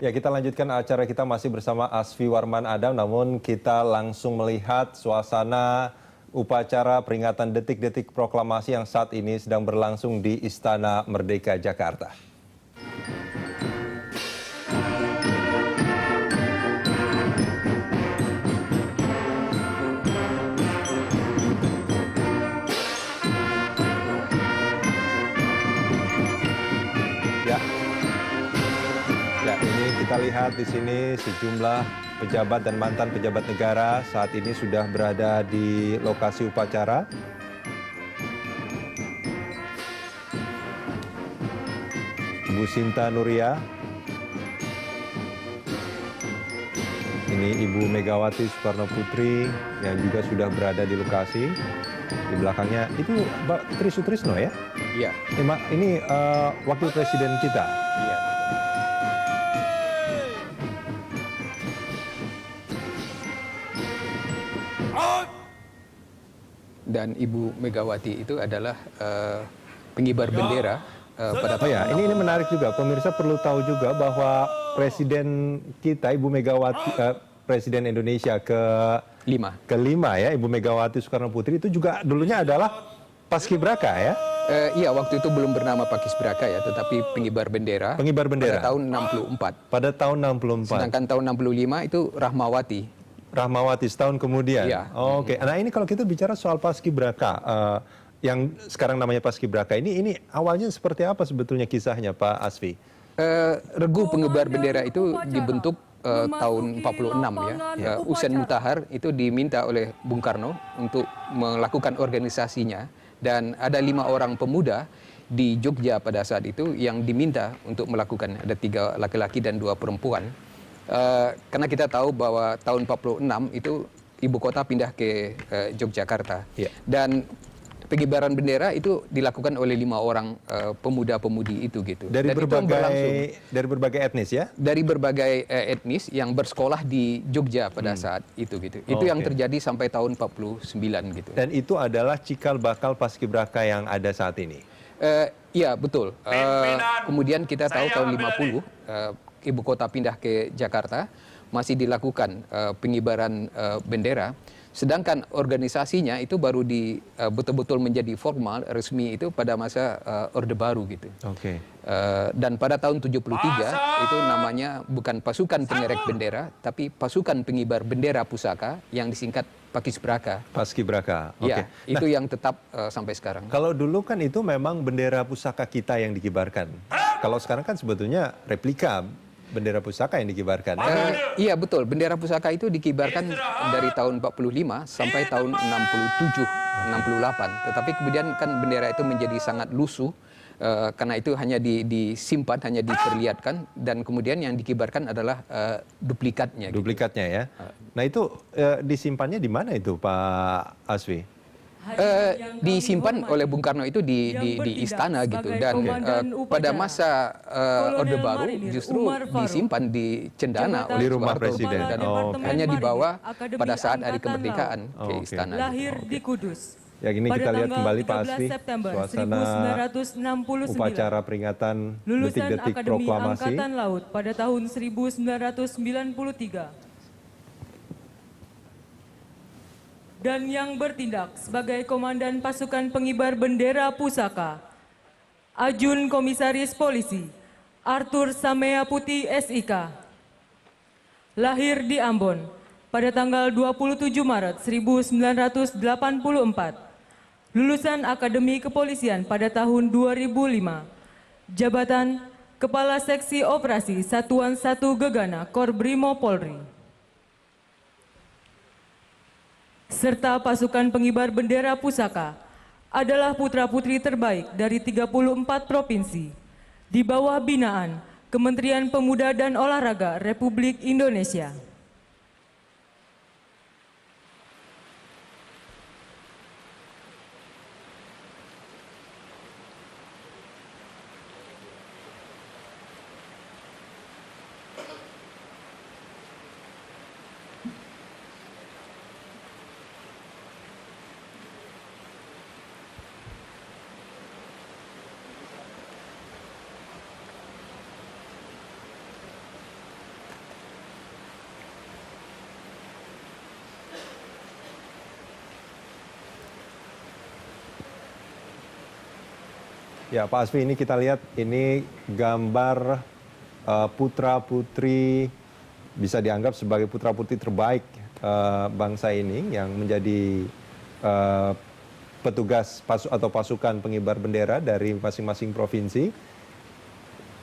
Ya, kita lanjutkan acara kita masih bersama Asfi Warman Adam, namun kita langsung melihat suasana upacara peringatan detik-detik proklamasi yang saat ini sedang berlangsung di Istana Merdeka Jakarta. Ya, ini kita lihat di sini sejumlah pejabat dan mantan pejabat negara saat ini sudah berada di lokasi upacara. Ibu Sinta Nuria, ini Ibu Megawati Soekarno Putri yang juga sudah berada di lokasi. Di belakangnya itu Mbak Tri Sutrisno ya? Iya. Ini wakil presiden kita. Iya. Dan Ibu Megawati itu adalah pengibar bendera pada Oh ya, ini menarik juga. Pemirsa perlu tahu juga bahwa presiden kita, Ibu Megawati, presiden Indonesia kelima ya, Ibu Megawati Soekarno Putri itu juga dulunya adalah paskibraka ya? Iya, waktu itu belum bernama paskibraka ya, tetapi pengibar bendera. Pengibar bendera. Pada tahun 64. Pada tahun 64. Sedangkan tahun 65 itu Rahmawati. Rahmawati setahun kemudian. Iya. Oke. Nah, ini kalau kita bicara soal paskibraka, yang sekarang namanya paskibraka ini awalnya seperti apa sebetulnya kisahnya, Pak Asfi? Regu pengibar bendera itu dibentuk tahun 46 ya. Hussein Mutahar itu diminta oleh Bung Karno untuk melakukan organisasinya, dan ada 5 orang pemuda di Jogja pada saat itu yang diminta untuk melakukan. Ada 3 laki-laki dan 2 perempuan. Karena kita tahu bahwa tahun 46 itu ibu kota pindah ke Yogyakarta. Yeah. Dan pengibaran bendera itu dilakukan oleh 5 orang pemuda-pemudi itu gitu. Dari Dan berbagai etnis ya? Dari berbagai etnis yang bersekolah di Jogja pada saat itu gitu. Itu yang terjadi sampai tahun 49 gitu. Dan itu adalah cikal bakal paskibraka yang ada saat ini. Iya, betul. Kemudian kita tahu tahun 50 ibu kota pindah ke Jakarta, masih dilakukan pengibaran bendera. Sedangkan organisasinya itu baru betul-betul menjadi formal, resmi itu pada masa Orde Baru gitu. Oke. Dan pada tahun 73 itu namanya bukan pasukan pengerek bendera, tapi pasukan pengibar bendera pusaka yang disingkat Paskibraka. Paskibraka. Oke. Ya, itu yang tetap sampai sekarang. Kalau dulu kan itu memang bendera pusaka kita yang dikibarkan. Kalau sekarang kan sebetulnya replika bendera pusaka yang dikibarkan. Iya betul, bendera pusaka itu dikibarkan dari tahun 45 sampai tahun 67, 68. Tetapi kemudian kan bendera itu menjadi sangat lusuh, karena itu hanya disimpan, hanya diperlihatkan, dan kemudian yang dikibarkan adalah duplikatnya. Duplikatnya ya. Nah itu disimpannya di mana itu Pak Asfi? Disimpan oleh Bung Karno itu di istana gitu, dan pada masa Orde Baru justru disimpan di Cendana oleh rumah Soeharto, presiden, dan hanya dibawa pada saat hari kemerdekaan ke istana. Lahir di Kudus. Ya, ini kita lihat kembali Pak Asfi, suasana 1969. upacara peringatan Lulusan detik-detik Akademi proklamasi. Angkatan Laut pada tahun 1993. Dan yang bertindak sebagai Komandan Pasukan Pengibar Bendera Pusaka, Ajun Komisaris Polisi Arthur Samea Putih SIK. Lahir di Ambon pada tanggal 27 Maret 1984. Lulusan Akademi Kepolisian pada tahun 2005. Jabatan Kepala Seksi Operasi Satuan 1 Gegana Korbrimo Polri. Serta pasukan pengibar bendera pusaka adalah putra-putri terbaik dari 34 provinsi di bawah binaan Kementerian Pemuda dan Olahraga Republik Indonesia. Ya, Pak Asfi, ini kita lihat ini gambar putra-putri, bisa dianggap sebagai putra-putri terbaik bangsa ini yang menjadi petugas atau pasukan pengibar bendera dari masing-masing provinsi.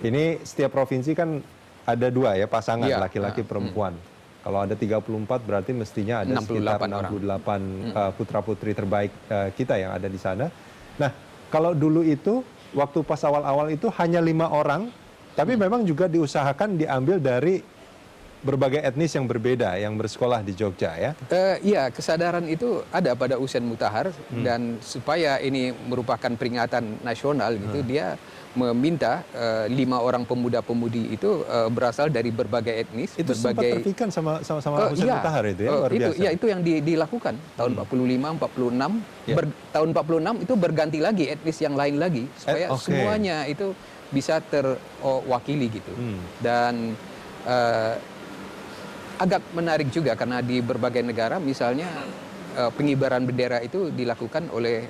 Ini setiap provinsi kan ada 2 ya pasangan, laki-laki perempuan. Kalau ada 34 berarti mestinya ada sekitar 68 putra-putri terbaik kita yang ada di sana. Nah, kalau dulu itu waktu pas awal-awal itu hanya 5 orang, tapi memang juga diusahakan diambil dari berbagai etnis yang berbeda yang bersekolah di Jogja ya. Iya, kesadaran itu ada pada Usen Mutahar dan supaya ini merupakan peringatan nasional gitu, dia meminta 5 orang pemuda-pemudi itu berasal dari berbagai etnis, Itu sempat terpikan sama Usen Mutahar itu ya, luar biasa. Itu yang dilakukan tahun 45, 46. Tahun 46 itu berganti lagi etnis yang lain lagi supaya semuanya itu bisa terwakili gitu. Dan agak menarik juga karena di berbagai negara misalnya pengibaran bendera itu dilakukan oleh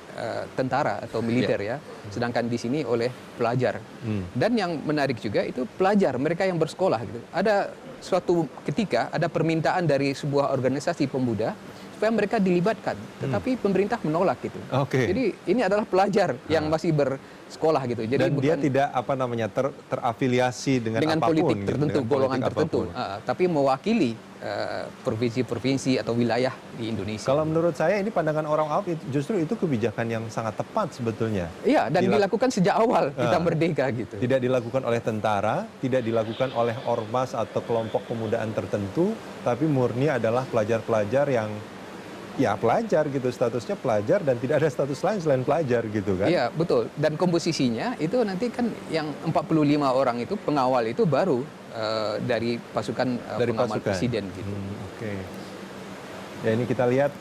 tentara atau militer ya, sedangkan di sini oleh pelajar. Dan yang menarik juga itu pelajar, mereka yang bersekolah gitu. Ada suatu ketika ada permintaan dari sebuah organisasi pemuda supaya mereka dilibatkan, tetapi pemerintah menolak gitu. Jadi ini adalah pelajar yang masih bersekolah gitu. Jadi dan dia tidak terafiliasi dengan apapun, politik tertentu, dengan golongan politik tertentu, tapi mewakili provinsi-provinsi atau wilayah di Indonesia. Kalau menurut saya ini pandangan orang awam justru itu kebijakan yang sangat tepat sebetulnya. Iya, dan dilakukan sejak awal kita merdeka gitu. Tidak dilakukan oleh tentara, tidak dilakukan oleh ormas atau kelompok pemudaan tertentu, tapi murni adalah pelajar-pelajar yang ya pelajar gitu, statusnya pelajar dan tidak ada status lain selain pelajar gitu kan. Iya, betul. Dan komposisinya itu nanti kan yang 45 orang itu pengawal itu baru dari pasukan pengamal presiden gitu. Ya ini kita lihat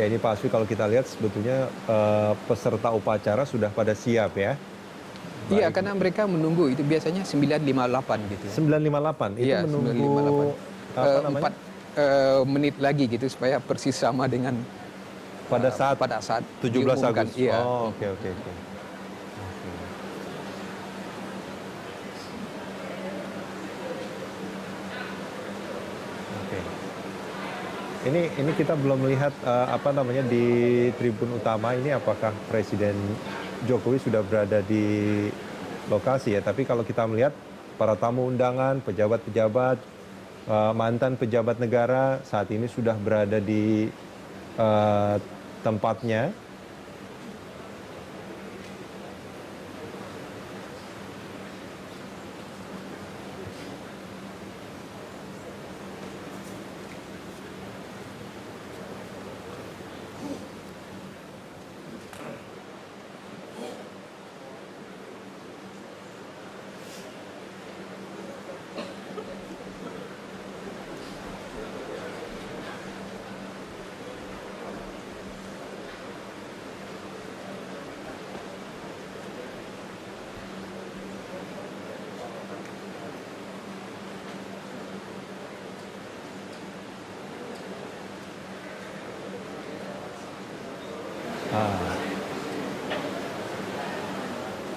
ya ini Pak Asfi, kalau kita lihat sebetulnya peserta upacara sudah pada siap ya. Iya, karena mereka menunggu itu biasanya 9.58 gitu. 9.58 itu Iya, menunggu 9.58. apa namanya? 4 menit lagi gitu supaya persis sama dengan pada saat 17 diumumkan. Agustus. Iya. Oh, oke. Ini kita belum melihat apa namanya di tribun utama ini apakah Presiden Jokowi sudah berada di lokasi ya. Tapi kalau kita melihat para tamu undangan, pejabat-pejabat, mantan pejabat negara saat ini sudah berada di tempatnya.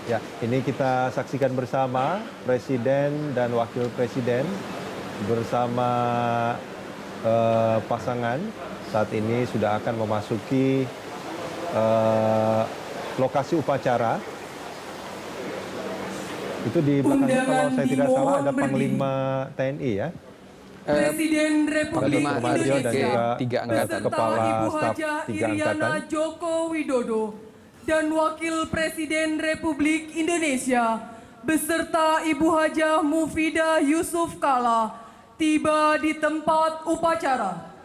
Ya, ini kita saksikan bersama Presiden dan Wakil Presiden bersama pasangan saat ini sudah akan memasuki lokasi upacara. Itu di belakangnya kalau saya tidak salah ada Panglima TNI ya. Presiden Republik Sumarjo dan juga beserta Kepala Ibu Staf Haja 3 Iriana Angkatan. Joko Widodo dan Wakil Presiden Republik Indonesia beserta Ibu Hajah Mufidah Yusuf Kala tiba di tempat upacara.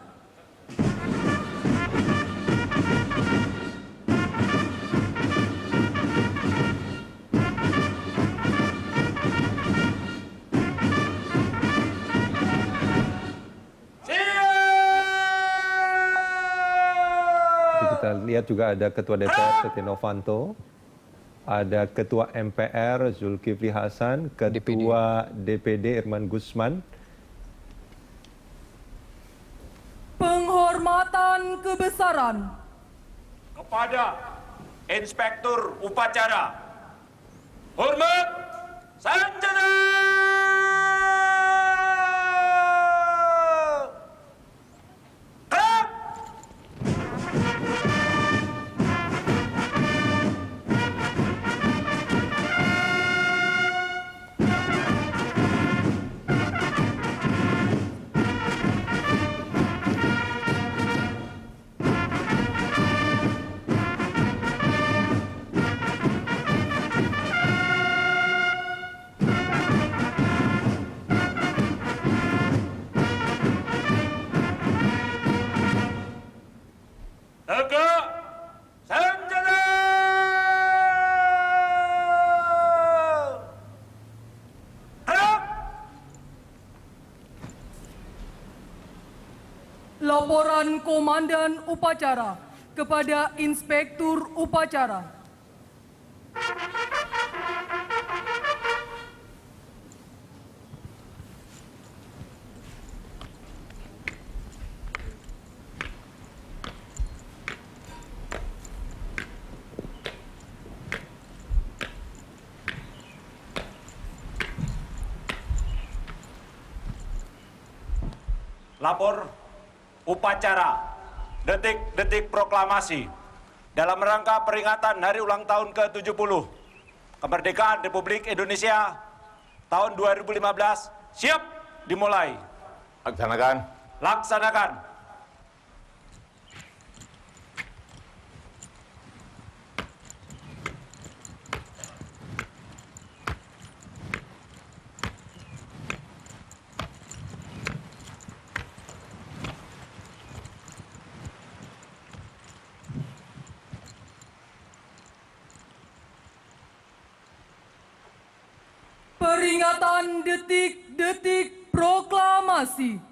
Kita lihat juga ada Ketua DPR Setia Novanto, ada Ketua MPR Zulkifli Hasan, Ketua DPD Irman Gusman. Penghormatan kebesaran kepada Inspektur Upacara. Hormat Sanjana! Tegak Sanjana! laporan Komandan Upacara kepada Inspektur Upacara. Lapor upacara detik-detik proklamasi dalam rangka peringatan Hari Ulang Tahun ke-70 Kemerdekaan Republik Indonesia tahun 2015 siap dimulai. Laksanakan. Laksanakan. Peringatan detik-detik proklamasi.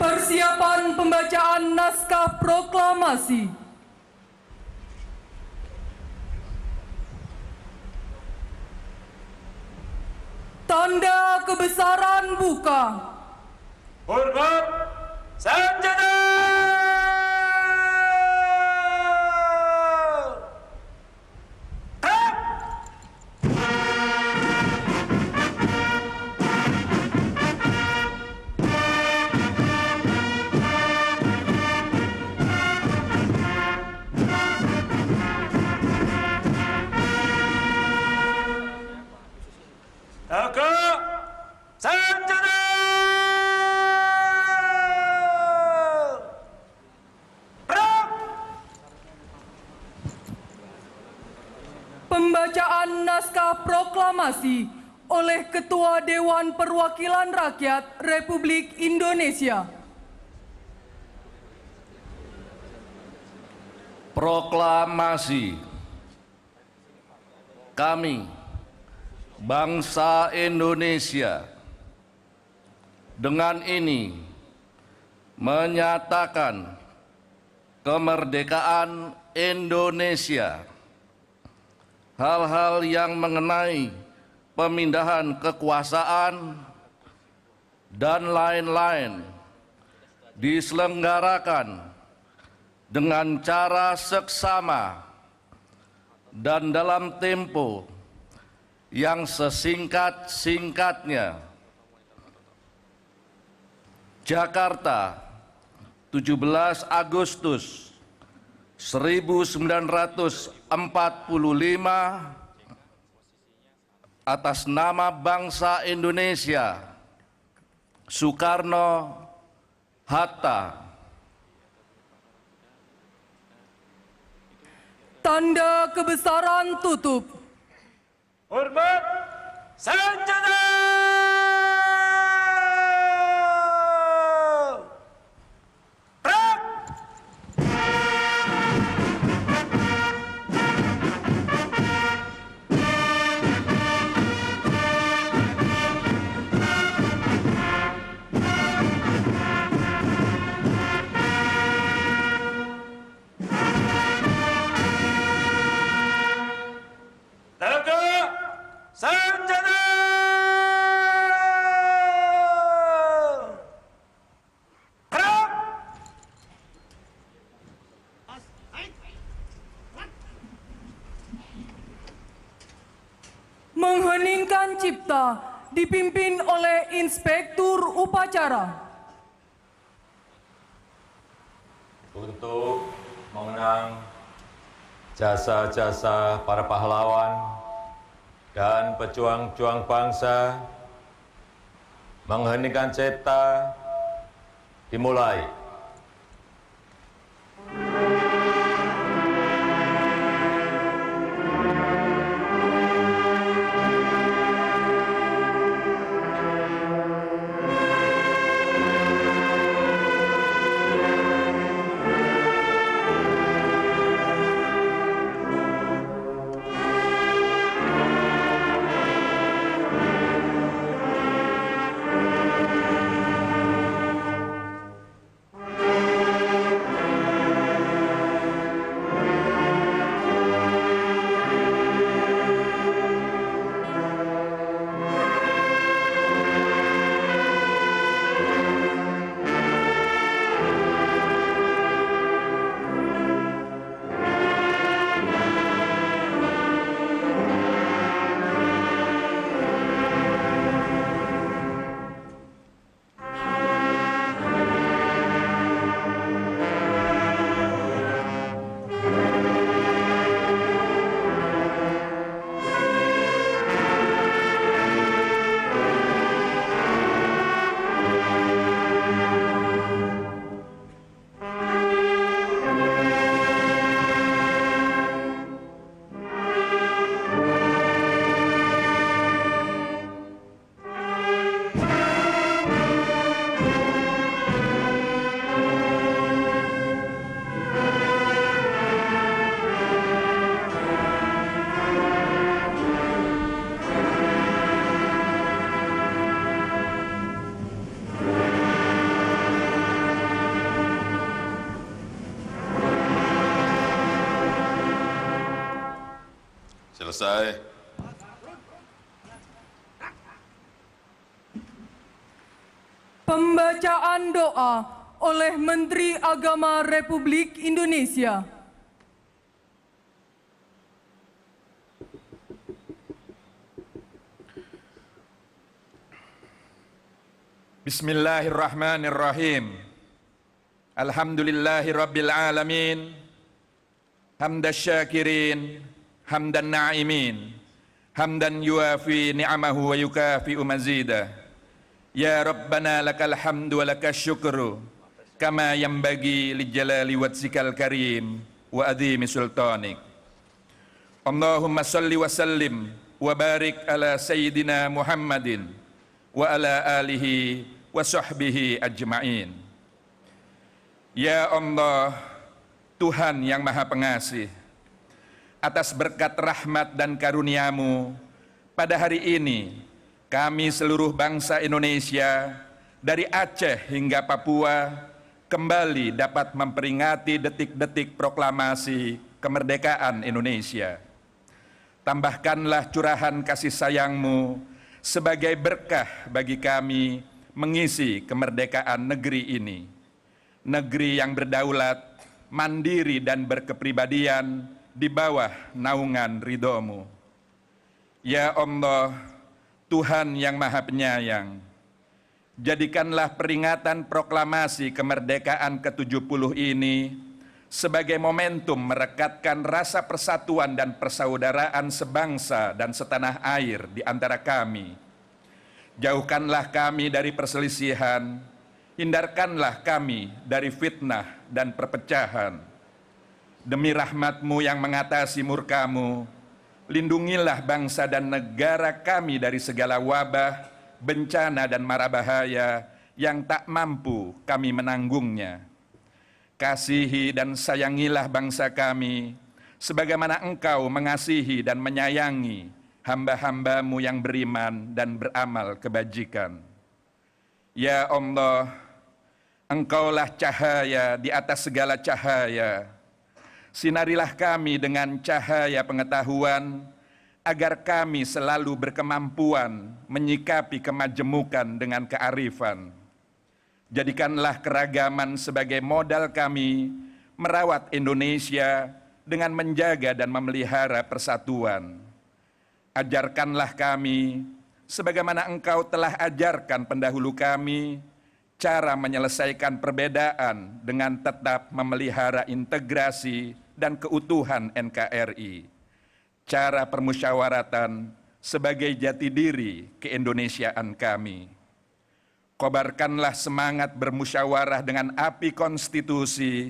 Persiapan pembacaan naskah proklamasi. Tanda kebesaran buka. Hormat Sanjana! Tegak Sanjana! Pembacaan naskah proklamasi oleh Ketua Dewan Perwakilan Rakyat Republik Indonesia. Proklamasi kami, bangsa Indonesia, dengan ini menyatakan kemerdekaan Indonesia. Hal-hal yang mengenai pemindahan kekuasaan dan lain-lain diselenggarakan dengan cara seksama dan dalam tempo yang sesingkat-singkatnya. Jakarta, 17 Agustus 1945, atas nama bangsa Indonesia, Soekarno Hatta. Tanda kebesaran tutup. Hormat senjata. Senjata! Gerak! Mengheningkan cipta dipimpin oleh Inspektur Upacara. Untuk mengenang jasa-jasa para pahlawan dan pejuang-pejuang bangsa, mengheningkan cipta dimulai. Selesai. Pembacaan doa oleh Menteri Agama Republik Indonesia. Bismillahirrahmanirrahim. Alhamdulillahi rabbil alamin. Hamdan syakirin, hamdan na'imin, hamdan yuafi ni'amahu wa yukafi'u mazidah. Ya Rabbana lakal hamdu wa lakas syukru, kama yanbaghi li jalali wajhikal karim wa adhimi sultanik. Allahumma salli wa sallim wa barik ala sayyidina Muhammadin wa ala alihi wa sahbihi ajma'in. Ya Allah, Tuhan yang Maha Pengasih, atas berkat rahmat dan karunia-Mu, pada hari ini kami seluruh bangsa Indonesia dari Aceh hingga Papua kembali dapat memperingati detik-detik proklamasi kemerdekaan Indonesia. Tambahkanlah curahan kasih sayang-Mu sebagai berkah bagi kami mengisi kemerdekaan negeri ini. Negeri yang berdaulat, mandiri dan berkepribadian di bawah naungan ridho-Mu. Ya Allah, Tuhan yang Maha Penyayang, jadikanlah peringatan proklamasi kemerdekaan ke-70 ini sebagai momentum merekatkan rasa persatuan dan persaudaraan sebangsa dan setanah air di antara kami. Jauhkanlah kami dari perselisihan, hindarkanlah kami dari fitnah dan perpecahan. Demi rahmat-Mu yang mengatasi murka-Mu, lindungilah bangsa dan negara kami dari segala wabah, bencana dan mara bahaya yang tak mampu kami menanggungnya. Kasihi dan sayangilah bangsa kami, sebagaimana Engkau mengasihi dan menyayangi hamba-hamba-Mu yang beriman dan beramal kebajikan. Ya Allah, Engkaulah cahaya di atas segala cahaya. Sinarilah kami dengan cahaya pengetahuan, agar kami selalu berkemampuan menyikapi kemajemukan dengan kearifan. Jadikanlah keragaman sebagai modal kami merawat Indonesia dengan menjaga dan memelihara persatuan. Ajarkanlah kami, sebagaimana Engkau telah ajarkan pendahulu kami, cara menyelesaikan perbedaan dengan tetap memelihara integrasi dan keutuhan NKRI. Cara permusyawaratan sebagai jati diri keindonesiaan kami. Kobarkanlah semangat bermusyawarah dengan api konstitusi,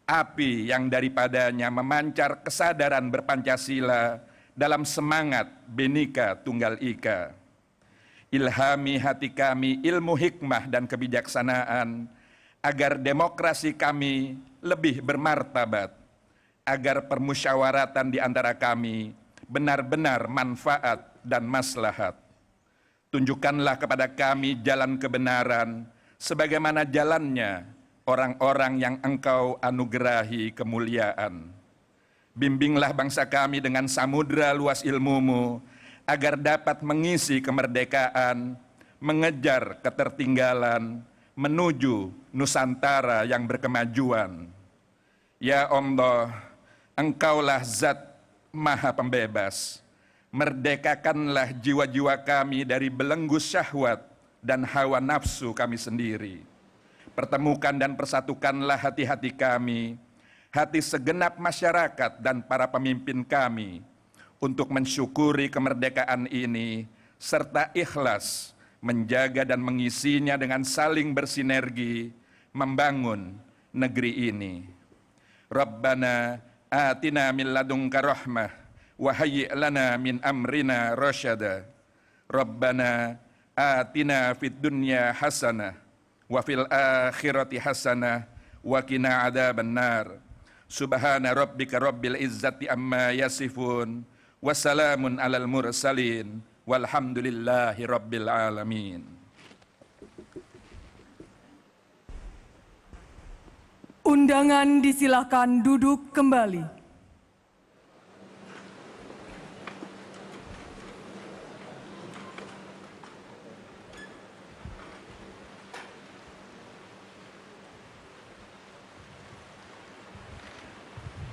api yang daripadanya memancar kesadaran berpancasila dalam semangat Bhinneka Tunggal Ika. Ilhami hati kami ilmu hikmah dan kebijaksanaan, agar demokrasi kami lebih bermartabat, agar permusyawaratan di antara kami benar-benar manfaat dan maslahat. Tunjukkanlah kepada kami jalan kebenaran, sebagaimana jalannya orang-orang yang Engkau anugerahi kemuliaan. Bimbinglah bangsa kami dengan samudera luas ilmu-Mu, agar dapat mengisi kemerdekaan, mengejar ketertinggalan, menuju Nusantara yang berkemajuan. Ya Allah, Engkaulah Zat Maha Pembebas. Merdekakanlah jiwa-jiwa kami dari belenggu syahwat dan hawa nafsu kami sendiri. Pertemukan dan persatukanlah hati-hati kami, hati segenap masyarakat dan para pemimpin kami, untuk mensyukuri kemerdekaan ini, serta ikhlas menjaga dan mengisinya dengan saling bersinergi, membangun negeri ini. Rabbana atina min ladunka rahmah, wa hayyi' lana min amrina rasyada. Rabbana atina fid dunya hasanah wa fil akhirati hasanah wa qina adzabannar. Subhana rabbika rabbil izzati amma yasifun wa salamun alal mursalin walhamdulillahi rabbil alamin. Undangan disilakan duduk kembali.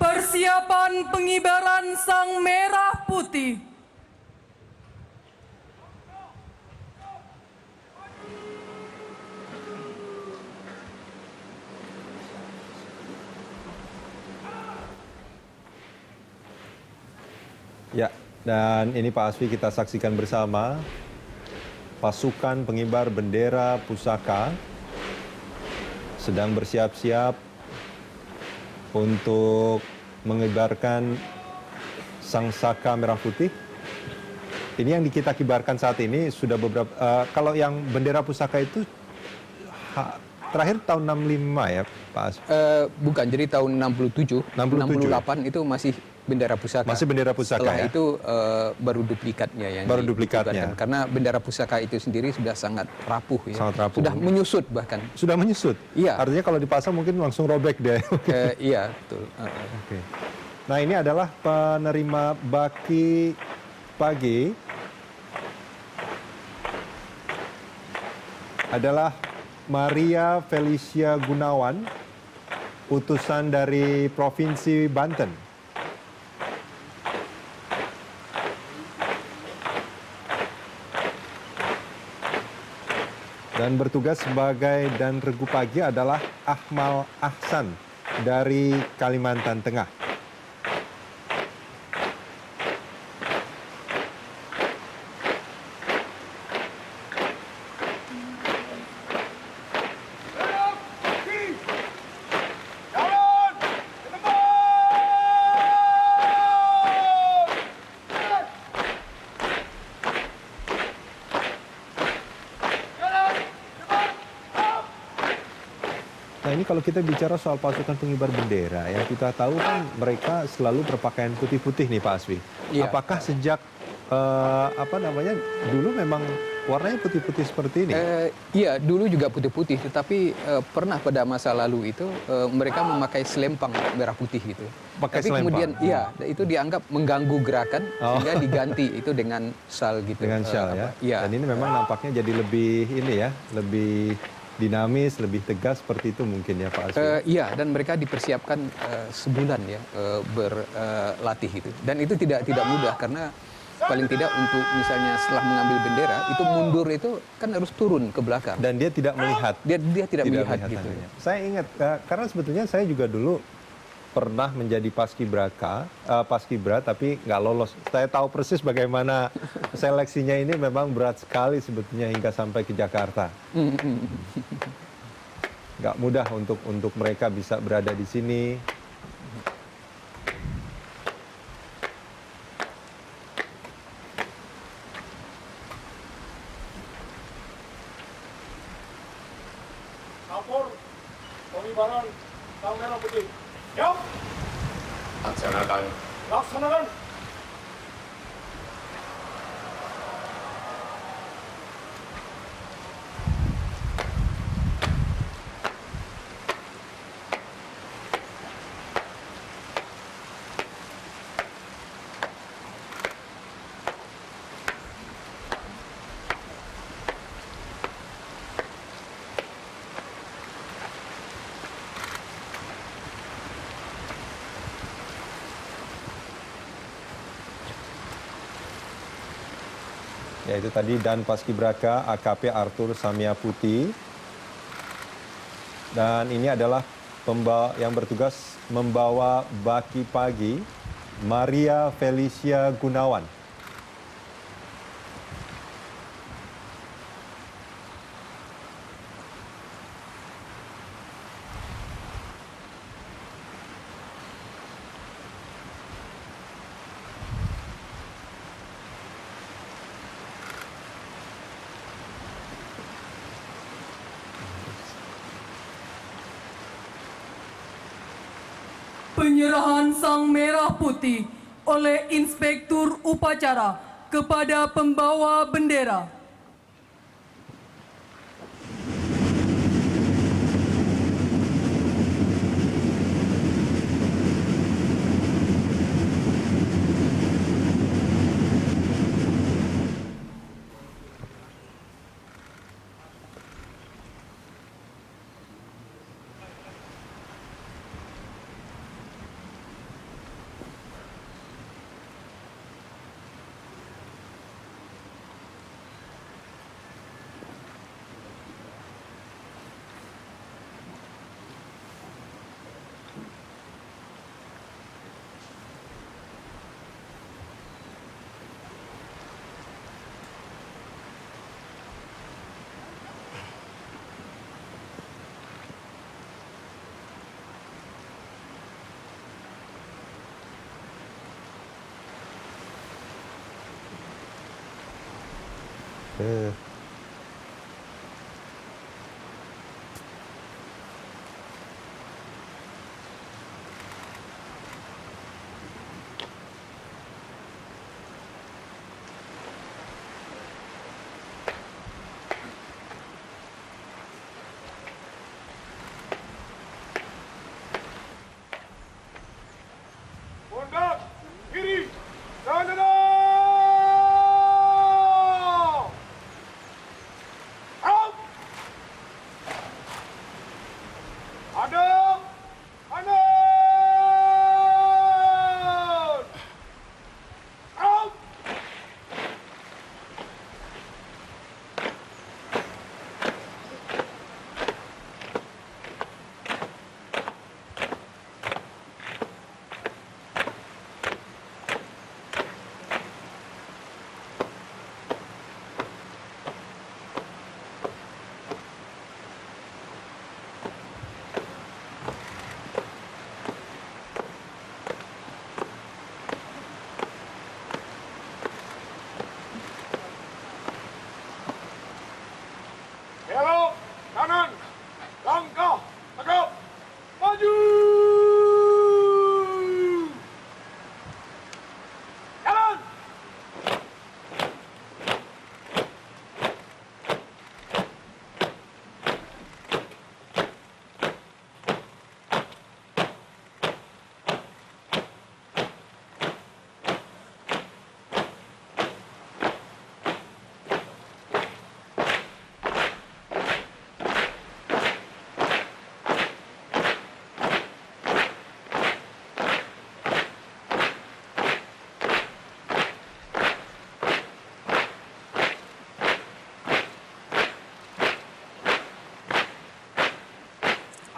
Persiapan pengibaran Sang Merah Putih. Ya, dan ini Pak Asfi kita saksikan bersama pasukan pengibar bendera pusaka sedang bersiap-siap untuk mengibarkan Sang Saka Merah Putih. Ini yang kita kibarkan saat ini sudah beberapa, kalau yang bendera pusaka itu terakhir tahun 65 ya Pak Asfi? Bukan, jadi tahun 67, 68 itu masih bendera pusaka. Masih bendera pusaka. Setelah ya? itu baru duplikatnya yang Baru duplikatnya. ditukarkan. Karena bendera pusaka itu sendiri sudah sangat rapuh ya. Sangat rapuh. Sudah menyusut bahkan. Sudah menyusut. Iya. Artinya kalau dipasang mungkin langsung robek dia. Iya, betul. Oke. Nah, ini adalah penerima baki pagi. Adalah Maria Felicia Gunawan, utusan dari Provinsi Banten. Dan bertugas sebagai dan regu pagi adalah Ahmal Ahsan dari Kalimantan Tengah. Nah, ini kalau kita bicara soal pasukan pengibar bendera, yang kita tahu kan mereka selalu berpakaian putih-putih nih Pak Asfi. Iya. Apakah sejak dulu memang warnanya putih-putih seperti ini? Iya, dulu juga putih-putih, tetapi pernah pada masa lalu itu mereka memakai selempang merah putih gitu. Pakai Tapi selempang? kemudian iya, itu dianggap mengganggu gerakan sehingga diganti itu dengan shal gitu. Dengan syal ya. Iya. Dan ini memang nampaknya jadi lebih lebih dinamis, lebih tegas seperti itu mungkin ya Pak Asfi. Iya, dan mereka dipersiapkan sebulan ya berlatih itu. Dan itu tidak mudah karena paling tidak untuk misalnya setelah mengambil bendera itu mundur itu kan harus turun ke belakang. Dan dia tidak melihat. Dia tidak melihat gitu. tandanya. Saya ingat karena sebetulnya saya juga dulu pernah menjadi paskibra tapi nggak lolos. Saya tahu persis bagaimana seleksinya ini memang berat sekali sebetulnya hingga sampai ke Jakarta. Nggak mudah untuk mereka bisa berada di sini. Kapur, pengibaran sang merah putih. Siap, Laksanakan. laksanakan. Yaitu tadi Dan Paskibraka AKP Arthur Samia Putih. Dan ini adalah yang bertugas membawa baki pagi Maria Felicia Gunawan. Penyerahan sang merah putih oleh Inspektur Upacara kepada pembawa bendera.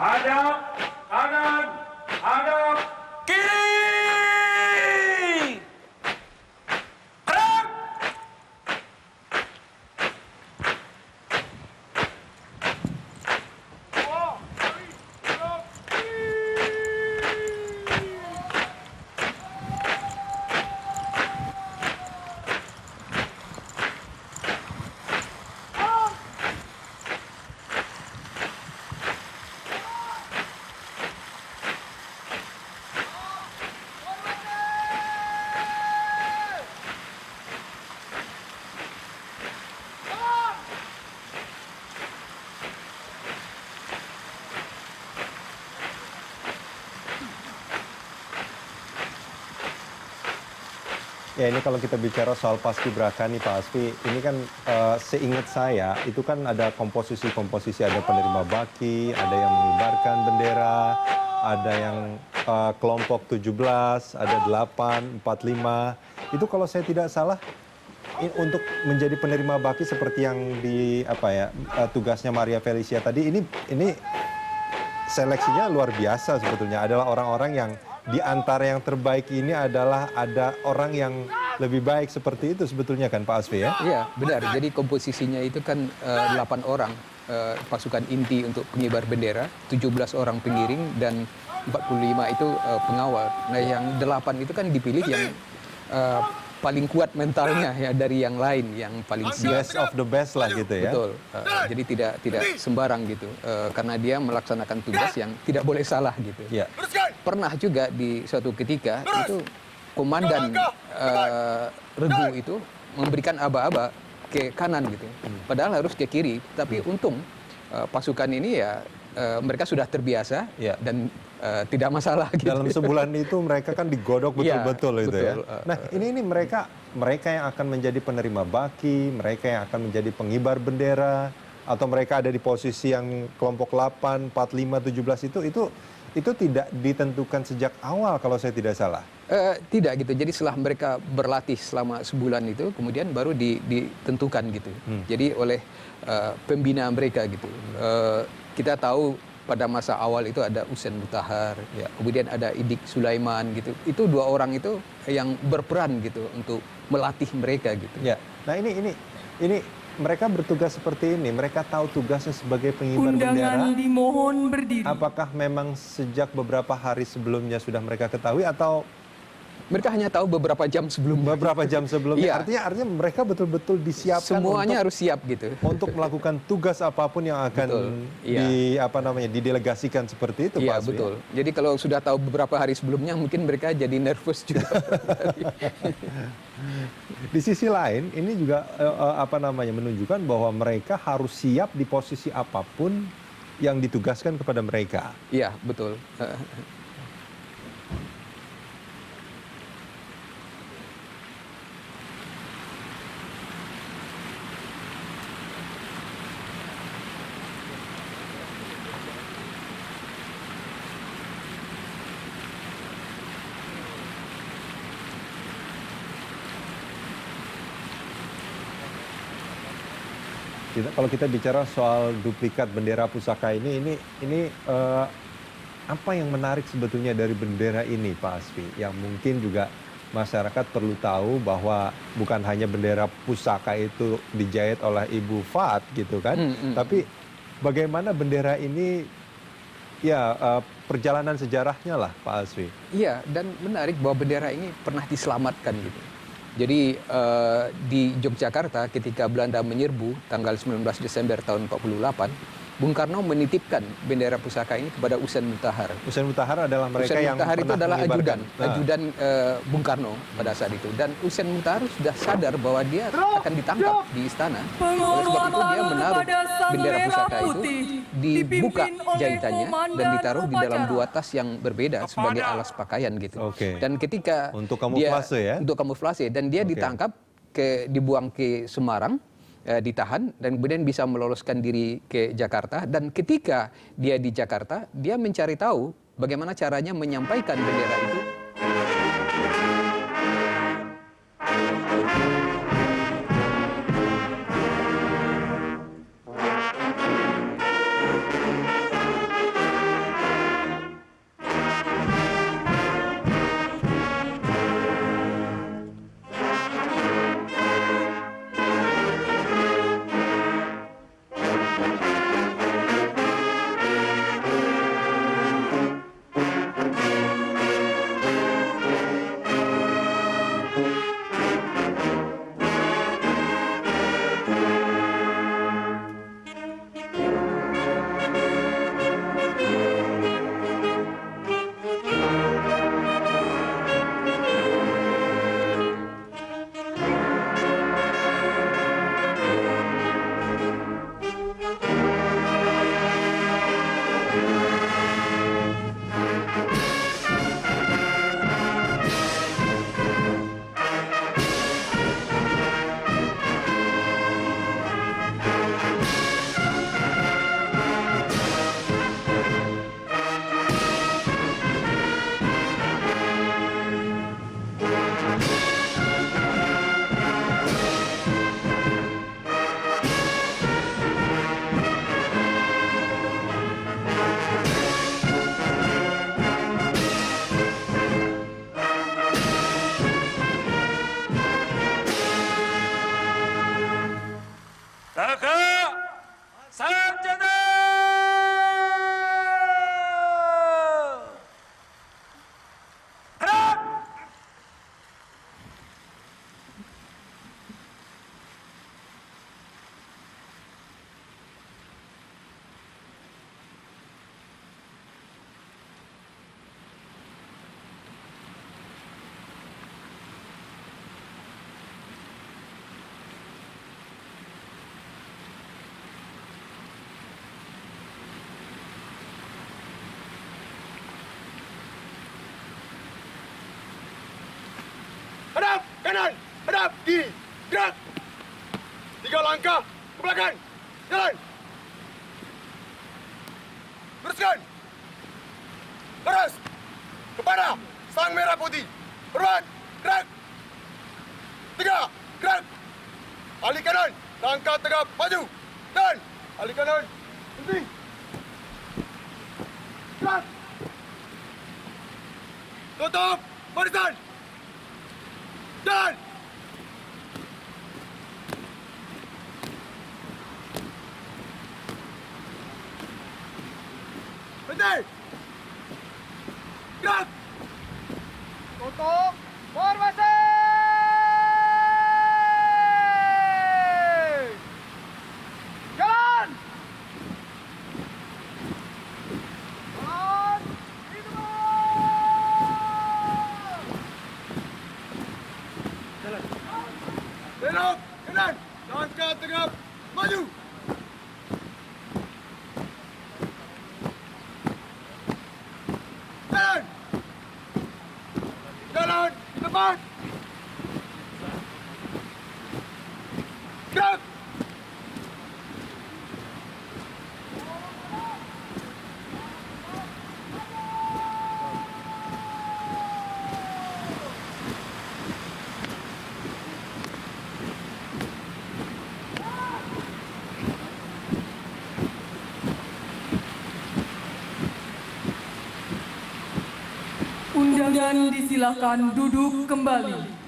Hadap kanan, hadap kiri. Gerak. Ya ini kalau kita bicara soal paskibraka nih Pak Asfi, ini kan seingat saya itu kan ada komposisi-komposisi, ada penerima baki, ada yang mengibarkan bendera, ada yang kelompok 17, ada 8, 45. Itu kalau saya tidak salah untuk menjadi penerima baki seperti yang di tugasnya Maria Felicia tadi, ini seleksinya luar biasa sebetulnya. Adalah orang-orang yang di antara yang terbaik ini adalah ada orang yang lebih baik seperti itu sebetulnya kan Pak Asfi ya? Iya, benar. Jadi komposisinya itu kan 8 orang pasukan inti untuk pengibar bendera, 17 orang pengiring dan 45 itu pengawal. Nah, yang 8 itu kan dipilih yang paling kuat mentalnya ya dari yang lain, yang paling siap. Best of the best lah gitu ya? Betul. Jadi tidak sembarang gitu, karena dia melaksanakan tugas yang tidak boleh salah gitu. Iya. Pernah juga di suatu ketika itu komandan regu itu memberikan aba-aba ke kanan gitu, padahal harus ke kiri. Tapi untung pasukan ini ya mereka sudah terbiasa dan tidak masalah gitu. Dalam sebulan itu mereka kan digodok betul-betul itu ya. Nah ini mereka yang akan menjadi penerima baki, mereka yang akan menjadi pengibar bendera, atau mereka ada di posisi yang kelompok 8, 45, 17 itu tidak ditentukan sejak awal kalau saya tidak salah. Tidak gitu. Jadi setelah mereka berlatih selama sebulan itu, kemudian baru ditentukan gitu. Jadi oleh pembina mereka gitu. Kita tahu pada masa awal itu ada Usen Mutahar, kemudian ada Idik Sulaiman gitu. Itu 2 orang itu yang berperan gitu untuk melatih mereka gitu. Ya. Nah ini mereka bertugas seperti ini. Mereka tahu tugasnya sebagai pengibar bendera. Undangan dimohon berdiri. Apakah memang sejak beberapa hari sebelumnya sudah mereka ketahui atau Mereka hanya tahu beberapa jam sebelumnya. beberapa jam sebelumnya? Iya. Artinya mereka betul-betul disiapkan Semuanya harus siap gitu. untuk melakukan tugas apapun yang akan didelegasikan seperti itu, Iya, Pak Asfi. betul. Jadi kalau sudah tahu beberapa hari sebelumnya, mungkin mereka jadi nervous juga. Di sisi lain, ini juga menunjukkan bahwa mereka harus siap di posisi apapun yang ditugaskan kepada mereka. Iya, betul. Kalau kita bicara soal duplikat bendera pusaka ini apa yang menarik sebetulnya dari bendera ini, Pak Asfi? Yang mungkin juga masyarakat perlu tahu bahwa bukan hanya bendera pusaka itu dijahit oleh Ibu Fat gitu kan, tapi bagaimana bendera ini perjalanan sejarahnya lah, Pak Asfi. Iya, dan menarik bahwa bendera ini pernah diselamatkan gitu. Jadi di Yogyakarta ketika Belanda menyerbu tanggal 19 Desember tahun 48, Bung Karno menitipkan bendera pusaka ini kepada Usen Mutahar. Usen Mutahar adalah mereka Usen yang Mutahar itu pernah adalah mengibarkan. ajudan Bung Karno pada saat itu. Dan Usen Mutahar sudah sadar bahwa dia akan ditangkap di istana. Oleh sebab itu dia menaruh bendera pusaka itu, dibuka jahitannya dan ditaruh di dalam 2 tas yang berbeda sebagai alas pakaian gitu. Oke. Dan ketika Untuk kamuflase ya? Untuk kamuflase, dan dia ditangkap, dibuang ke Semarang, ditahan, dan kemudian bisa meloloskan diri ke Jakarta. Dan ketika dia di Jakarta, dia mencari tahu bagaimana caranya menyampaikan bendera itu. Hadap, kanan, hadap, kiri, gerak. 3 langkah ke belakang. Jalan. Teruskan. Terus. Kepada sang merah putih. Berbuat. Gerak. 3. Gerak. Alik kanan. Langkah tegap. Maju. Dan. Alik kanan. Berhenti. Gerak. Tutup. Barisan. Jalan. Berhenti. Gerak. Tutup. Formasi. Jalan. Jalan. Jalan. Belok. Kanan. Langkah tegap. Maju. Jalan. Jalan. Depan. Gerak. Undangan disilakan duduk kembali.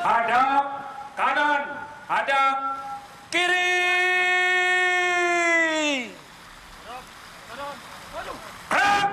Hadap kanan, hadap kiri. Gerak.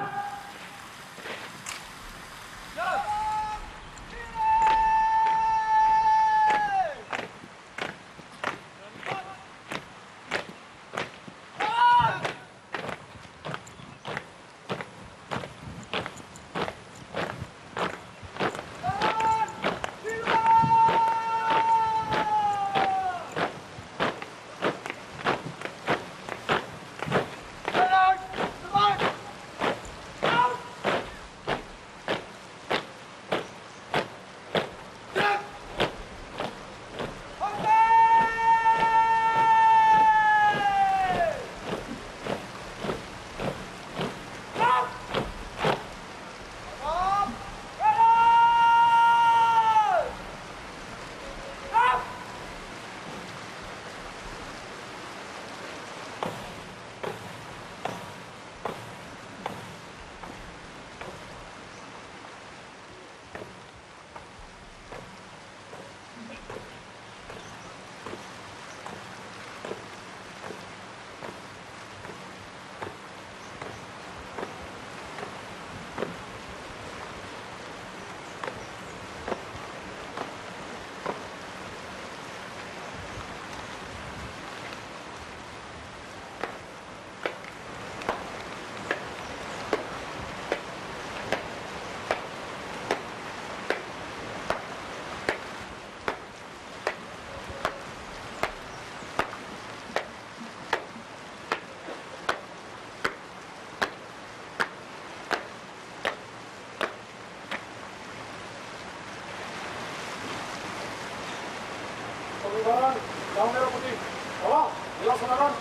Pengibaran sang merah putih. Bawah, dilaksanakan.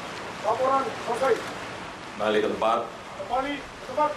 Laporan selesai. Balik ke tempat. Kembali ke tempat.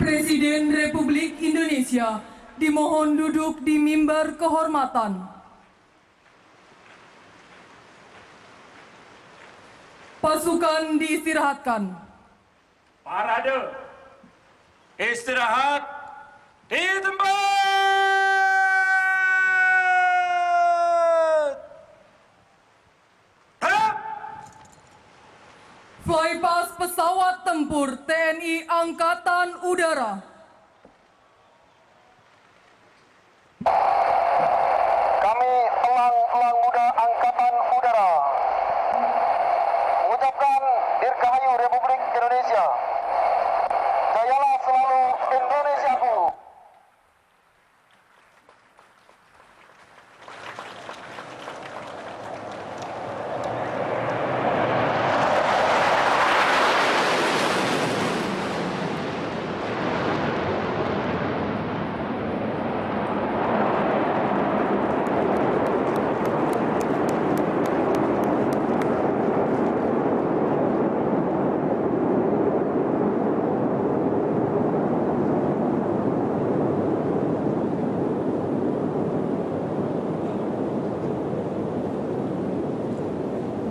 Presiden Republik Indonesia dimohon duduk di mimbar kehormatan. Pasukan diistirahatkan. Parade. Istirahat di tempat. Harap. Flypass pesawat tempur TNI Angkatan Udara. Kami elang-elang muda Angkatan Udara mengucapkan Dirgahayu Republik Indonesia. Jayalah selalu Indonesiaku.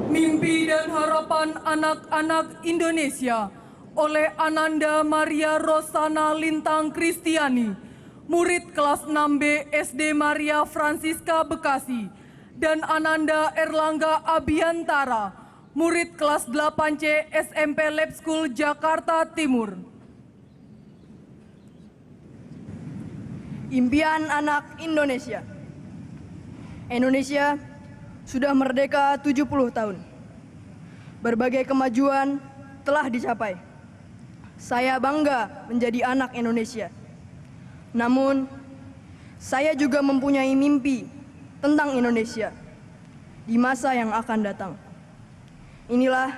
Mimpi dan harapan anak-anak Indonesia oleh Ananda Maria Rosana Lintang Kristiani, murid kelas 6B SD Maria Francisca Bekasi, dan Ananda Erlangga Abiantara, murid kelas 8C SMP Lab School Jakarta Timur. Impian anak Indonesia. Indonesia sudah merdeka 70 tahun. Berbagai kemajuan telah dicapai. Saya bangga menjadi anak Indonesia. Namun, saya juga mempunyai mimpi tentang Indonesia di masa yang akan datang. Inilah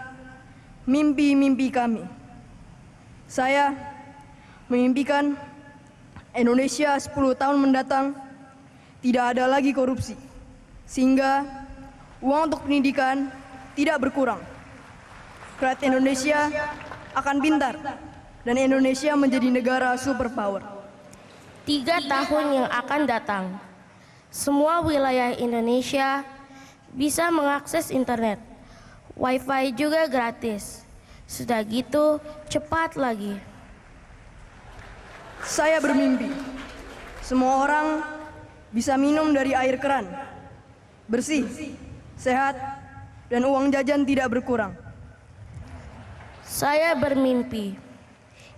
mimpi-mimpi kami. Saya memimpikan Indonesia 10 tahun mendatang tidak ada lagi korupsi, sehingga uang untuk pendidikan tidak berkurang. Rakyat Indonesia akan pintar dan Indonesia menjadi negara superpower. 3 tahun yang akan datang, semua wilayah Indonesia bisa mengakses internet. Wi-Fi juga gratis. Sudah gitu, cepat lagi. Saya bermimpi, semua orang bisa minum dari air keran, bersih, sehat, dan uang jajan tidak berkurang. Saya bermimpi,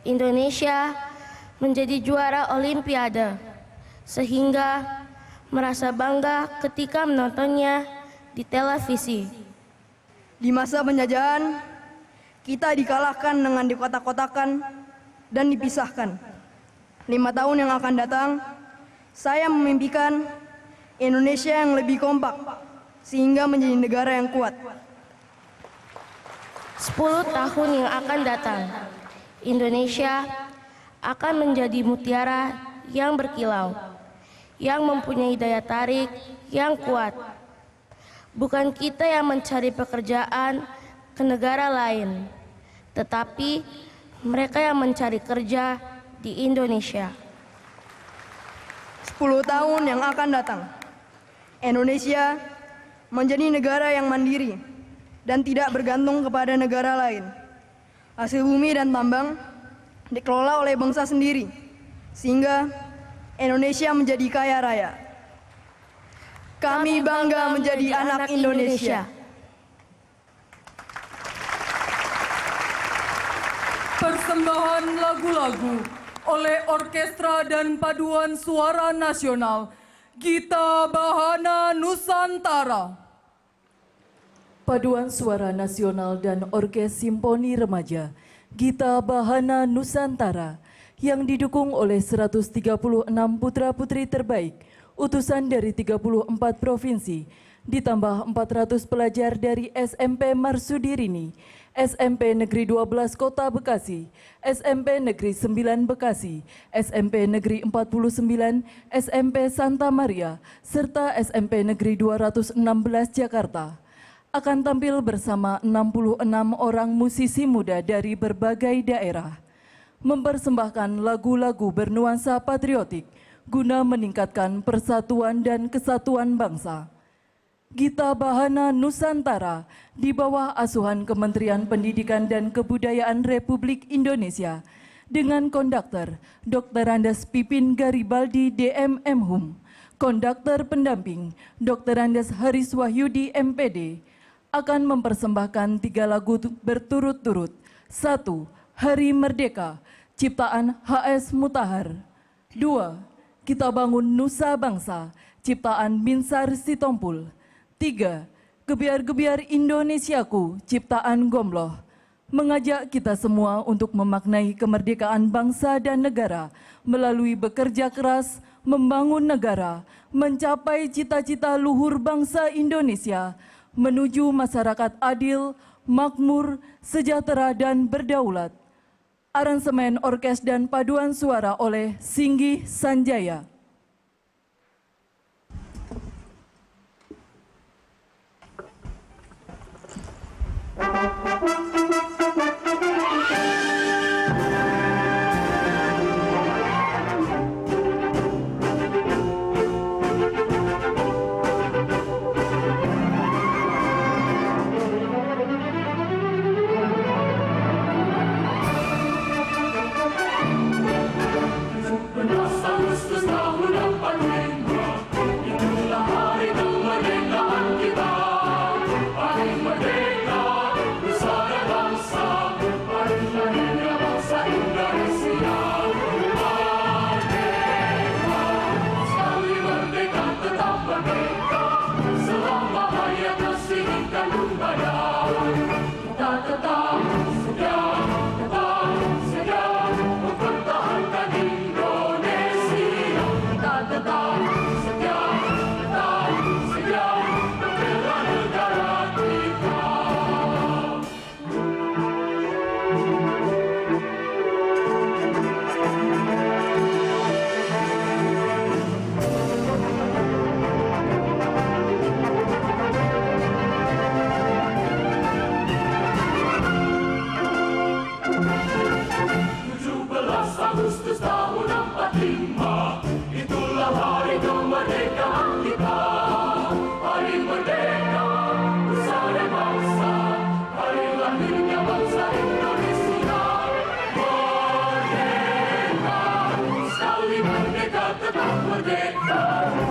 Indonesia menjadi juara Olimpiade, sehingga merasa bangga ketika menontonnya di televisi. Di masa penjajahan, kita dikalahkan dengan dikotak-kotakan dan dipisahkan. 5 tahun yang akan datang, saya memimpikan Indonesia yang lebih kompak, sehingga menjadi negara yang kuat. 10 tahun yang akan datang, Indonesia akan menjadi mutiara yang berkilau, yang mempunyai daya tarik yang kuat. Bukan kita yang mencari pekerjaan ke negara lain, tetapi mereka yang mencari kerja di Indonesia. 10 tahun yang akan datang, Indonesia menjadi negara yang mandiri dan tidak bergantung kepada negara lain. Hasil bumi dan tambang dikelola oleh bangsa sendiri, sehingga Indonesia menjadi kaya raya. Kami bangga menjadi anak Indonesia. Persembahan lagu-lagu oleh Orkestra dan Paduan Suara Nasional Gita Bahana Nusantara. Paduan Suara Nasional dan Orkes Simponi Remaja Gita Bahana Nusantara yang didukung oleh 136 putra-putri terbaik utusan dari 34 provinsi ditambah 400 pelajar dari SMP Marsudirini, SMP Negeri 12 Kota Bekasi, SMP Negeri 9 Bekasi, SMP Negeri 49, SMP Santa Maria, serta SMP Negeri 216 Jakarta akan tampil bersama 66 orang musisi muda dari berbagai daerah. mempersembahkan lagu-lagu bernuansa patriotik guna meningkatkan persatuan dan kesatuan bangsa. Gita Bahana Nusantara di bawah asuhan Kementerian Pendidikan dan Kebudayaan Republik Indonesia dengan konduktor Dr. Andes Pipin Garibaldi DM Hum, konduktor pendamping Dr. Andes Haris Wahyudi MPD, akan mempersembahkan 3 lagu berturut-turut. 1. Hari Merdeka, ciptaan HS Mutahar. 2. Kita Bangun Nusa Bangsa, ciptaan Binsar Sitompul. 3. Gebiar-gebiar Indonesiaku, ciptaan Gomloh. Mengajak kita semua untuk memaknai kemerdekaan bangsa dan negara melalui bekerja keras, membangun negara, mencapai cita-cita luhur bangsa Indonesia, menuju masyarakat adil, makmur, sejahtera, dan berdaulat. Aransemen orkes dan paduan suara oleh Singgih Sanjaya.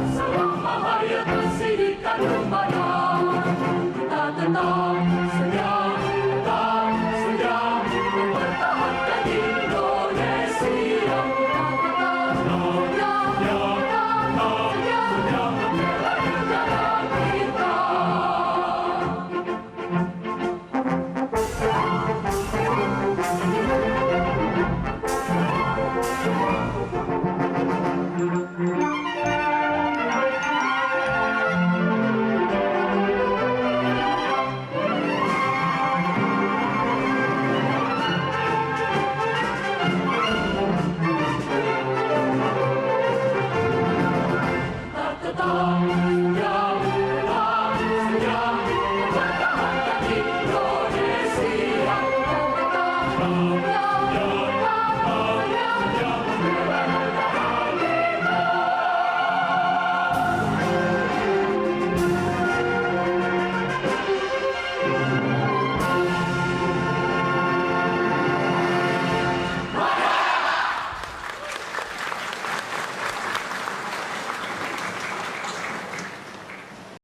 Selama hayat masih di kandung badan, kita tetap